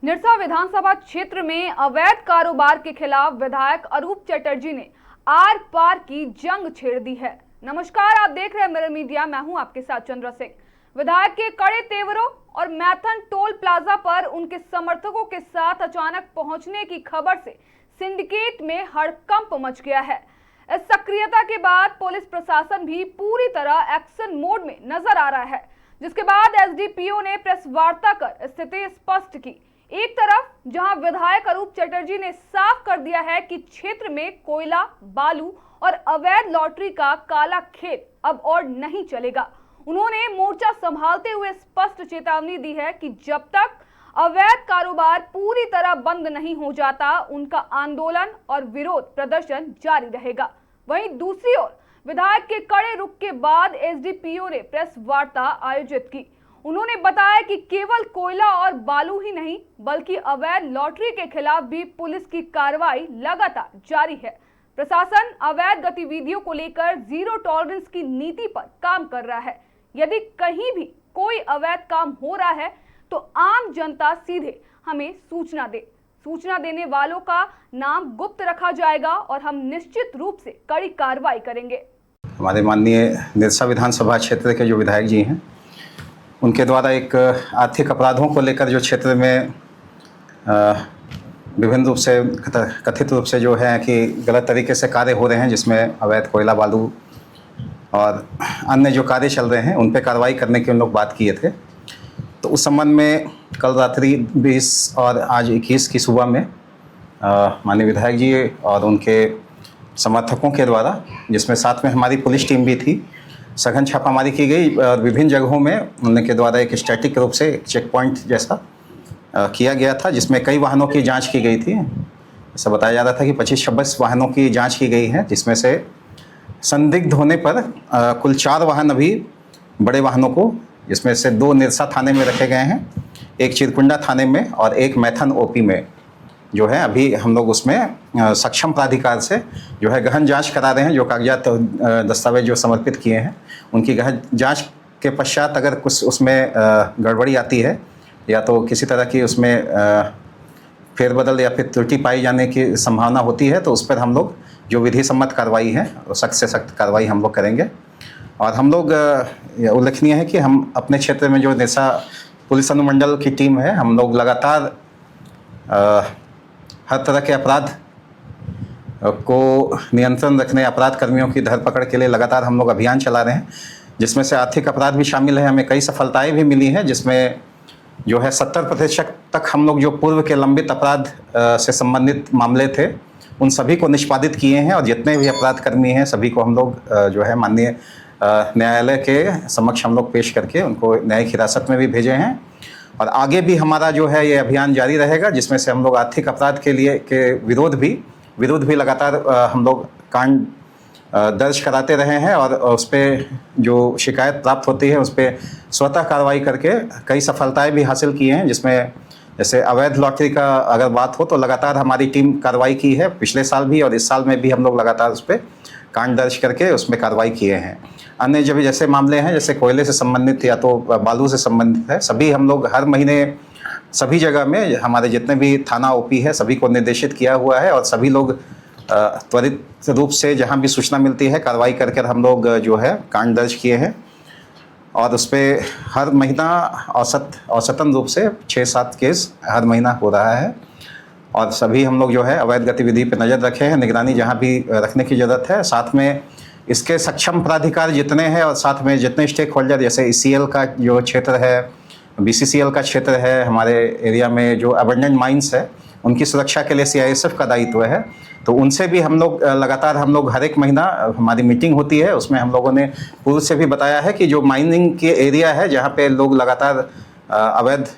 निरसा विधानसभा क्षेत्र में अवैध कारोबार के खिलाफ विधायक अरूप चटर्जी ने आर पार की जंग छेड़ दी है। नमस्कार, आप देख रहे हैं मिरर मीडिया। मैं हूं आपके साथ चंद्रा सिंह। विधायक के कड़े तेवरों और मैथन टोल प्लाजा पर उनके समर्थकों के साथ अचानक पहुंचने की खबर से सिंडिकेट में हड़कंप मच गया है। इस सक्रियता के बाद पुलिस प्रशासन भी पूरी तरह एक्शन मोड में नजर आ रहा है, जिसके बाद एसडीपीओ ने प्रेस वार्ता कर स्थिति स्पष्ट की। एक तरफ जहां विधायक अरूप चटर्जी ने साफ कर दिया है कि क्षेत्र में कोयला, बालू और अवैध लॉटरी का काला खेल अब और नहीं चलेगा। उन्होंने मोर्चा संभालते हुए स्पष्ट चेतावनी दी है कि जब तक अवैध कारोबार पूरी तरह बंद नहीं हो जाता, उनका आंदोलन और विरोध प्रदर्शन जारी रहेगा। वहीं दूसरी ओर विधायक के कड़े रुख के बाद एसडीपीओ ने प्रेस वार्ता आयोजित की। उन्होंने बताया कि केवल कोयला और बालू ही नहीं, बल्कि अवैध लॉटरी के खिलाफ भी पुलिस की कार्रवाई लगातार जारी है। प्रशासन अवैध गतिविधियों को लेकर जीरो टॉलरेंस की नीति पर काम कर रहा है। यदि कहीं भी कोई अवैध काम हो रहा है तो आम जनता सीधे हमें सूचना दे। सूचना देने वालों का नाम गुप्त रखा जाएगा और हम निश्चित रूप से कड़ी कार्रवाई करेंगे। हमारे माननीय निरसा विधानसभा क्षेत्र के जो विधायक जी हैं, उनके द्वारा एक आर्थिक अपराधों को लेकर जो क्षेत्र में विभिन्न रूप से कथित रूप से जो है कि गलत तरीके से कार्य हो रहे हैं, जिसमें अवैध कोयला, बालू और अन्य जो कार्य चल रहे हैं, उन पे कार्रवाई करने की उन लोग बात किए थे। तो उस संबंध में कल रात्रि 20 और आज 21 की सुबह में माननीय विधायक जी और उनके समर्थकों के द्वारा, जिसमें साथ में हमारी पुलिस टीम भी थी, सघन छापामारी की गई और विभिन्न जगहों में उनके द्वारा एक स्टैटिक रूप से एक चेक पॉइंट जैसा किया गया था, जिसमें कई वाहनों की जांच की गई थी। ऐसा बताया जा रहा था कि 25-26 वाहनों की जांच की गई है, जिसमें से संदिग्ध होने पर कुल 4 वाहन अभी बड़े वाहनों को, जिसमें से 2 निरसा थाने में रखे गए हैं, 1 चिरकुंडा थाने में और 1 मैथन ओपी में जो है अभी हम लोग उसमें सक्षम प्राधिकार से जो है गहन जांच करा रहे हैं। जो कागजात दस्तावेज जो समर्पित किए हैं, उनकी गहन जांच के पश्चात अगर कुछ उसमें गड़बड़ी आती है या तो किसी तरह की उसमें फेरबदल या फिर त्रुटि पाई जाने की संभावना होती है, तो उस पर हम लोग जो विधि सम्मत कार्रवाई है, सख्त से सख्त कार्रवाई हम लोग करेंगे। और हम लोग उल्लेखनीय है कि हम अपने क्षेत्र में जो निरसा पुलिस अनुमंडल की टीम है, हम लोग लगातार हर तरह के अपराध को नियंत्रण रखने, अपराध कर्मियों की धरपकड़ के लिए लगातार हम लोग अभियान चला रहे हैं, जिसमें से आर्थिक अपराध भी शामिल है। हमें कई सफलताएं भी मिली हैं, जिसमें जो है 70% तक हम लोग जो पूर्व के लंबित अपराध से संबंधित मामले थे, उन सभी को निष्पादित किए हैं। और जितने भी अपराध कर्मी हैं, सभी को हम लोग जो है माननीय न्यायालय के समक्ष हम लोग पेश करके उनको न्यायिक हिरासत में भी भेजे हैं। और आगे भी हमारा जो है ये अभियान जारी रहेगा, जिसमें से हम लोग आर्थिक अपराध के लिए के विरोध भी लगातार हम लोग कांड दर्ज कराते रहे हैं। और उस पर जो शिकायत प्राप्त होती है, उस पर स्वतः कार्रवाई करके कई सफलताएं भी हासिल की हैं, जिसमें जैसे अवैध लॉटरी का अगर बात हो तो लगातार हमारी टीम कार्रवाई की है। पिछले साल भी और इस साल में भी हम लोग लगातार उस पर कांड दर्ज करके उसमें कार्रवाई किए हैं। अन्य जब जैसे मामले हैं, जैसे कोयले से संबंधित या तो बालू से संबंधित है, सभी हम लोग हर महीने सभी जगह में हमारे जितने भी थाना ओपी है, सभी को निर्देशित किया हुआ है। और सभी लोग त्वरित रूप से जहां भी सूचना मिलती है, कार्रवाई करके हम लोग जो है कांड दर्ज किए हैं। और उस पर हर महीना औसतन रूप से 6-7 केस हर महीना हो रहा है। और सभी हम लोग जो है अवैध गतिविधि पर नज़र रखे हैं, निगरानी जहाँ भी रखने की ज़रूरत है। साथ में इसके सक्षम प्राधिकार जितने हैं और साथ में जितने स्टेक होल्डर, जैसे ईसीएल का जो क्षेत्र है, बीसीसीएल का क्षेत्र है, हमारे एरिया में जो अबंडेंट माइंस है, उनकी सुरक्षा के लिए सीआईएसएफ का दायित्व है। तो उनसे भी हम लोग लगातार हर एक महीना हमारी मीटिंग होती है। उसमें हम लोगों ने पूर्व से भी बताया है कि जो माइनिंग के एरिया है, जहाँ पे लोग लगातार अवैध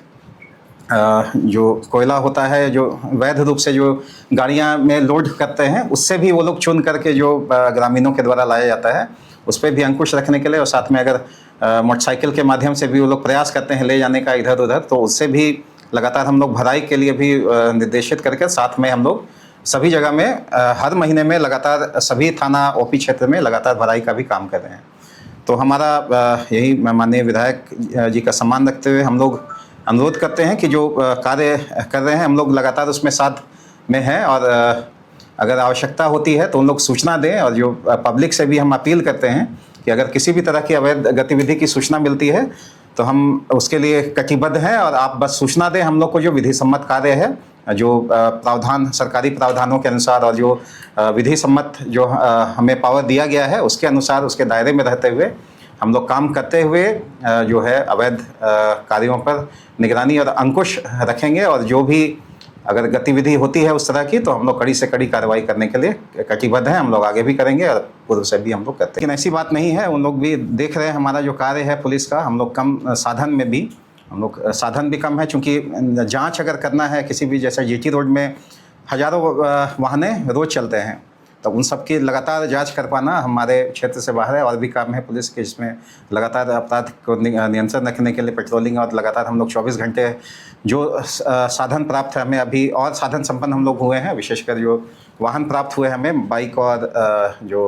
जो कोयला होता है, जो वैध रूप से जो गाड़ियां में लोड करते हैं, उससे भी वो लोग चुन करके जो ग्रामीणों के द्वारा लाया जाता है, उस पर भी अंकुश रखने के लिए, और साथ में अगर मोटरसाइकिल के माध्यम से भी वो लोग प्रयास करते हैं ले जाने का इधर उधर, तो उससे भी लगातार हम लोग भराई के लिए भी निर्देशित करके, साथ में हम लोग सभी जगह में हर महीने में लगातार सभी थाना ओपी क्षेत्र में लगातार भराई का भी काम कर रहे हैं। तो हमारा यही माननीय विधायक जी का सम्मान रखते हुए हम लोग अनुरोध करते हैं कि जो कार्य कर रहे हैं हम लोग लगातार उसमें साथ में हैं, और अगर आवश्यकता होती है तो उन लोग सूचना दें। और जो पब्लिक से भी हम अपील करते हैं कि अगर किसी भी तरह की अवैध गतिविधि की सूचना मिलती है तो हम उसके लिए कटिबद्ध हैं, और आप बस सूचना दें हम लोग को। जो विधि सम्मत कार्य है, जो प्रावधान, सरकारी प्रावधानों के अनुसार और जो विधि सम्मत जो हमें पावर दिया गया है उसके अनुसार, उसके दायरे में रहते हुए हम लोग काम करते हुए जो है अवैध कार्यों पर निगरानी और अंकुश रखेंगे। और जो भी अगर गतिविधि होती है उस तरह की तो हम लोग कड़ी से कड़ी कार्रवाई करने के लिए कटिबद्ध हैं। हम लोग आगे भी करेंगे और पूर्व से भी हम लोग करते हैं। लेकिन ऐसी बात नहीं है, उन लोग भी देख रहे हैं हमारा जो कार्य है पुलिस का। हम लोग कम साधन में भी, हम लोग साधन भी कम है, चूँकि जांच अगर करना है किसी भी, जैसे जीटी रोड में हज़ारों वाहने रोज़ चलते हैं, तो उन सब की लगातार जांच कर पाना हमारे क्षेत्र से बाहर है। और भी काम है पुलिस के, जिसमें लगातार अपराध को नियंत्रण रखने के लिए पेट्रोलिंग, और लगातार हम लोग 24 घंटे जो साधन प्राप्त है हमें, अभी और साधन संपन्न हम लोग हुए हैं। विशेषकर जो वाहन प्राप्त हुए हमें, बाइक और जो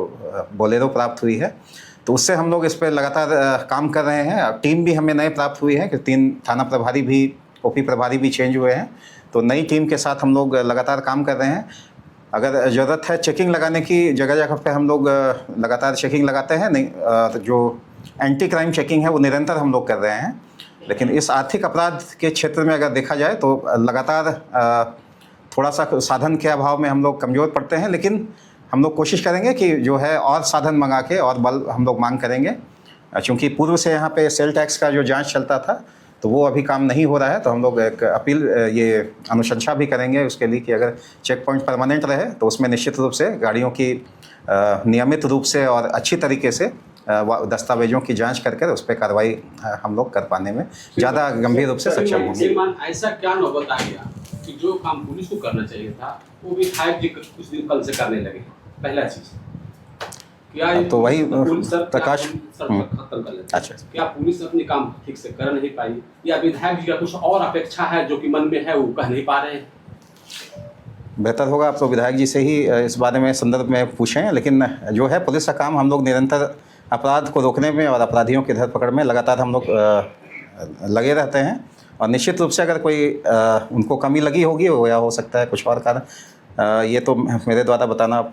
बोलेरो प्राप्त हुई है, तो उससे हम लोग इस पर लगातार काम कर रहे हैं। टीम भी हमें नए प्राप्त हुई है कि 3 थाना प्रभारी भी, ओपी प्रभारी भी चेंज हुए हैं, तो नई टीम के साथ हम लोग लगातार काम कर रहे हैं। अगर ज़रूरत है चेकिंग लगाने की, जगह जगह पे हम लोग लगातार चेकिंग लगाते हैं। नहीं, जो एंटी क्राइम चेकिंग है वो निरंतर हम लोग कर रहे हैं। लेकिन इस आर्थिक अपराध के क्षेत्र में अगर देखा जाए तो लगातार थोड़ा सा साधन के अभाव में हम लोग कमज़ोर पड़ते हैं। लेकिन हम लोग कोशिश करेंगे कि जो है और साधन मंगा के और बल हम लोग मांग करेंगे, चूँकि पूर्व से यहाँ पे सेल टैक्स का जो जांच चलता था तो वो अभी काम नहीं हो रहा है। तो हम लोग एक अपील, ये अनुशंसा भी करेंगे उसके लिए कि अगर चेक पॉइंट परमानेंट रहे तो उसमें निश्चित रूप से गाड़ियों की नियमित रूप से और अच्छी तरीके से दस्तावेजों की जांच करके उस पर कार्रवाई हम लोग कर पाने में ज़्यादा गंभीर रूप से सक्षम होंगे। ऐसा क्या नौबत आ गया कि जो काम पुलिस को करना चाहिए था वो विधायक जी कुछ दिन कल से करने लगे? पहला चीज तो वही प्रकाश, अच्छा, क्या पुलिस अपने काम ठीक से कर नहीं पाई, या विधायक जी का कुछ और अपेक्षा है जो कि मन में है वो कह नहीं पा रहे हैं? बेहतर होगा आप तो विधायक जी से ही इस बारे में संदर्भ में पूछें। लेकिन जो है पुलिस का काम, हम लोग निरंतर अपराध को रोकने में और अपराधियों की धरपकड़ में लगातार हम लोग लगे रहते हैं। और निश्चित रूप से अगर कोई उनको कमी लगी होगी, या हो सकता है कुछ और कारण, ये तो मेरे द्वारा बताना